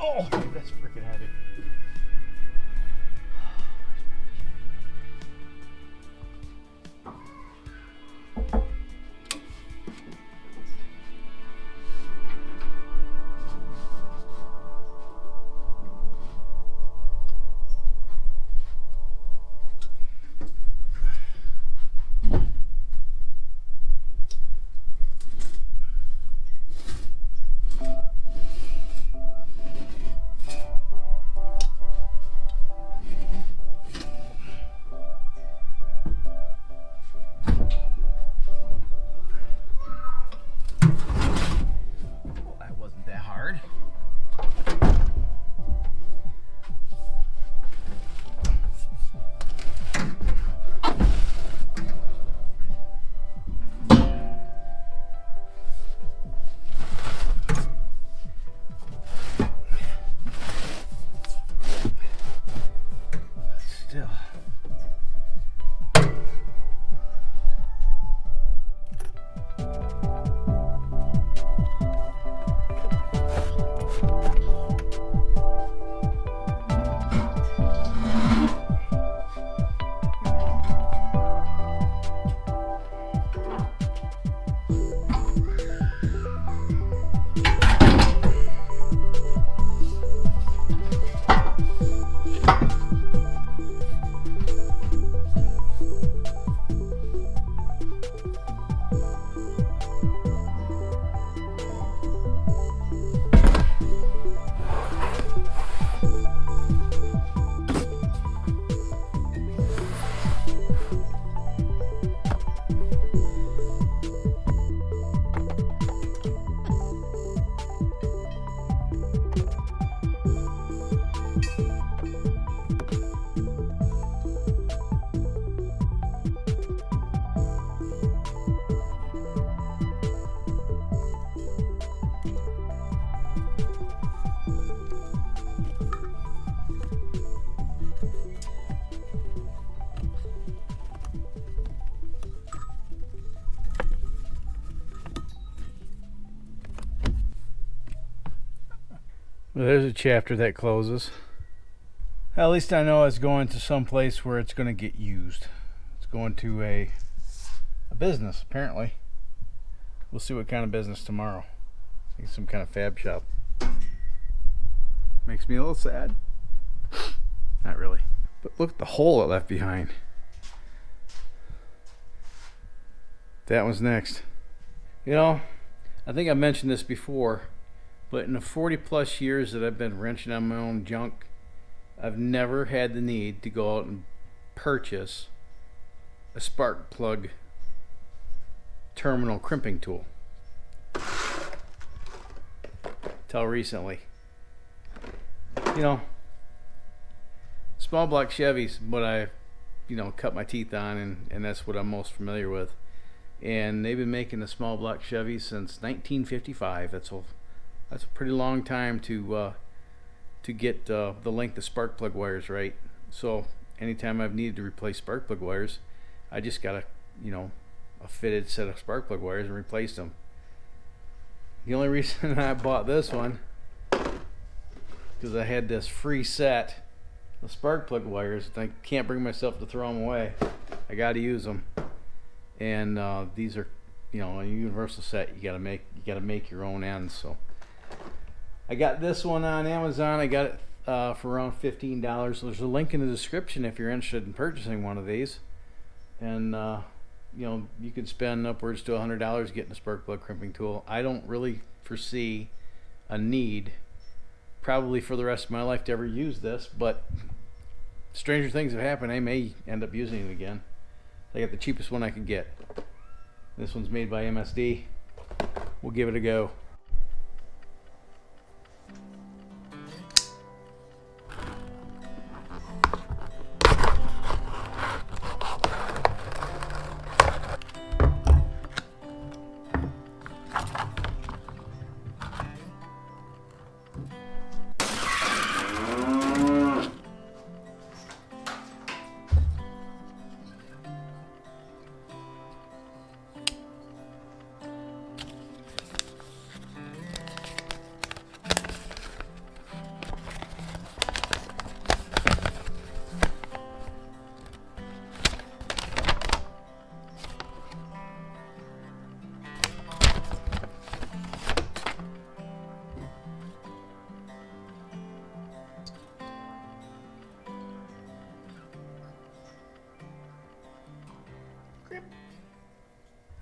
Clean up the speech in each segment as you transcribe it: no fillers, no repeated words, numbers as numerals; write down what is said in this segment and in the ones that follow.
Oh, that's freaking heavy. That wasn't that hard. Still. Well, there's a chapter that closes. At least I know it's going to some place where it's going to get used. It's going to a business, apparently. We'll see what kind of business tomorrow. I think some kind of fab shop. Makes me a little sad. Not really. But look at the hole it left behind. That one's next. You know, I think I mentioned this before, but in the 40 plus years that I've been wrenching on my own junk, I've never had the need to go out and purchase a spark plug terminal crimping tool. Till recently. You know, small block Chevys, what I, cut my teeth on, and that's what I'm most familiar with. And they've been making the small block Chevy since 1955. That's a pretty long time to get the length of spark plug wires right. So anytime I've needed to replace spark plug wires, I just got a fitted set of spark plug wires and replaced them. The only reason I bought this one because I had this free set of spark plug wires. I can't bring myself to throw them away. I got to use them. And these are, a universal set. You gotta make your own ends. So I got this one on Amazon. I got it for around $15. There's a link in the description if you're interested in purchasing one of these. And you could spend upwards to $100 getting a spark plug crimping tool. I don't really foresee a need, probably for the rest of my life, to ever use this. But stranger things have happened. I may end up using it again. I got the cheapest one I could get. This one's made by MSD. We'll give it a go.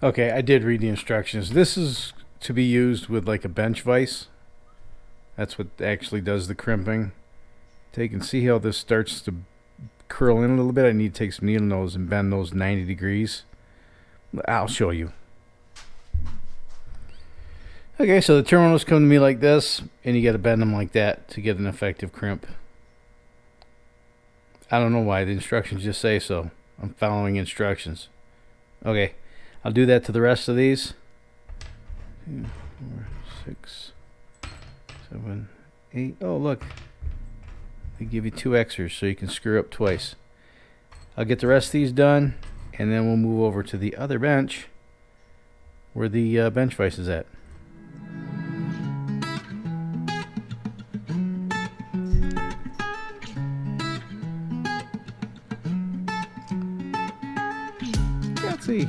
Okay, I did read the instructions. This is to be used with like a bench vise. That's what actually does the crimping. Take and see how this starts to curl in a little bit. I need to take some needle nose and bend those 90 degrees. I'll show you. Okay, so the terminals come to me like this, and you got to bend them like that to get an effective crimp. I don't know why, the instructions just say so. I'm following instructions. Okay, I'll do that to the rest of these. 2, 4, 6, 7, 8. Oh, look. They give you 2 extras so you can screw up twice. I'll get the rest of these done, and then we'll move over to the other bench where the bench vise is at. Let's see.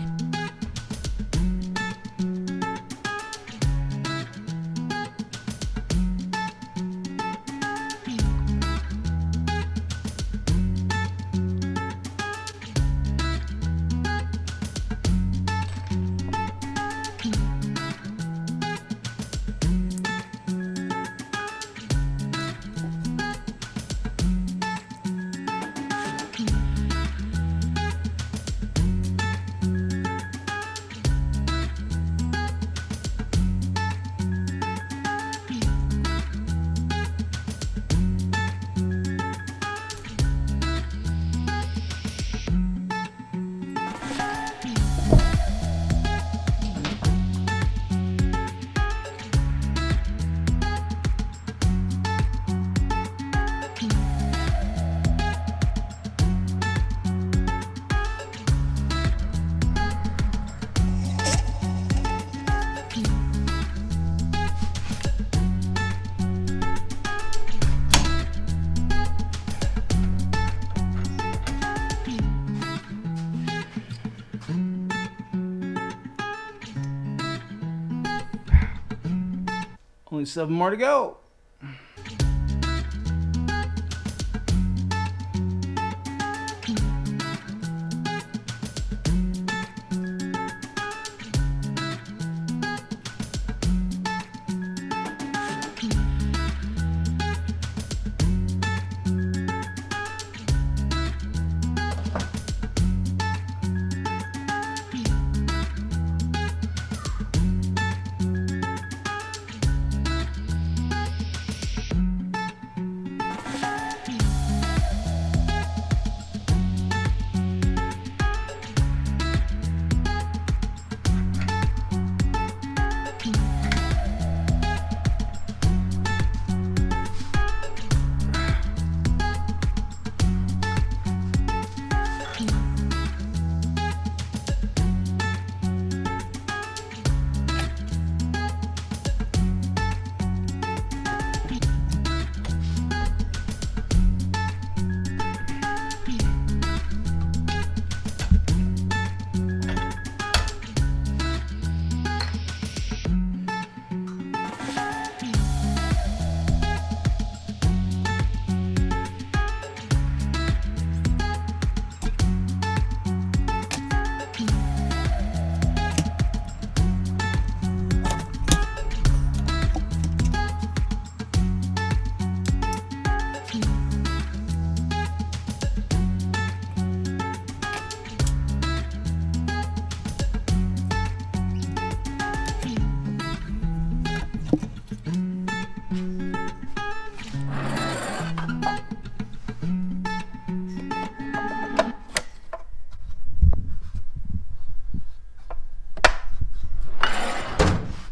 Only 7 more to go.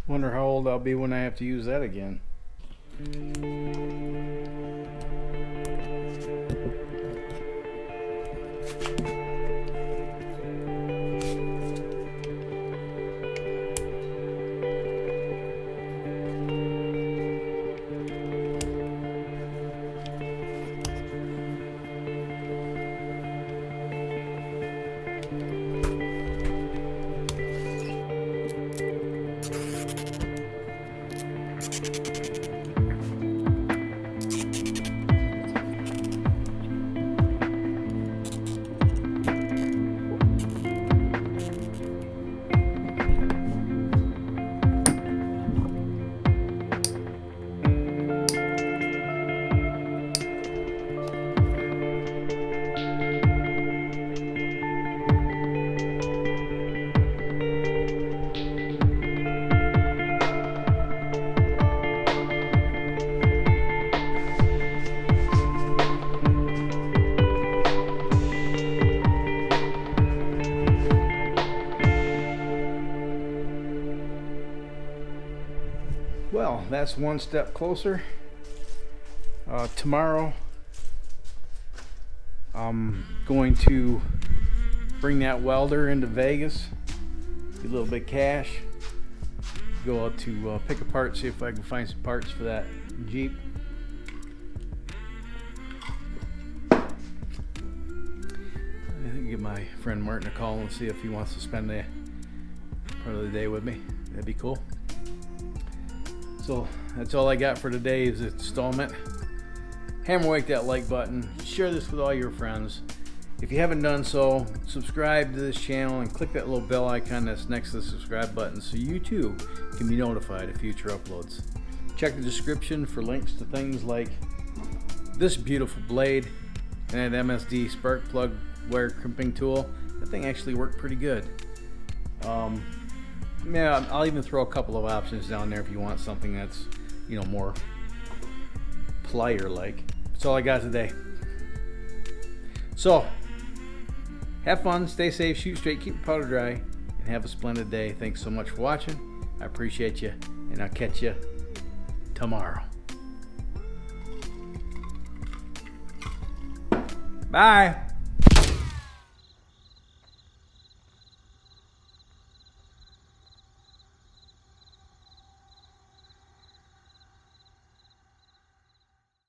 Wonder how old I'll be when I have to use that again. Well, that's one step closer. Tomorrow, I'm going to bring that welder into Vegas, get a little bit of cash, go out to pick apart, see if I can find some parts for that Jeep. I think give my friend Martin a call and see if he wants to spend the part of the day with me. That'd be cool. So that's all I got for today is installment. Hammer that like button, share this with all your friends. If you haven't done so, subscribe to this channel and click that little bell icon that's next to the subscribe button so you too can be notified of future uploads. Check the description for links to things like this beautiful blade and that MSD spark plug wire crimping tool. That thing actually worked pretty good. Yeah, I'll even throw a couple of options down there if you want something that's, you know, more plier like. That's all I got today. So, have fun, stay safe, shoot straight, keep your powder dry, and have a splendid day. Thanks so much for watching. I appreciate you, and I'll catch you tomorrow. Bye.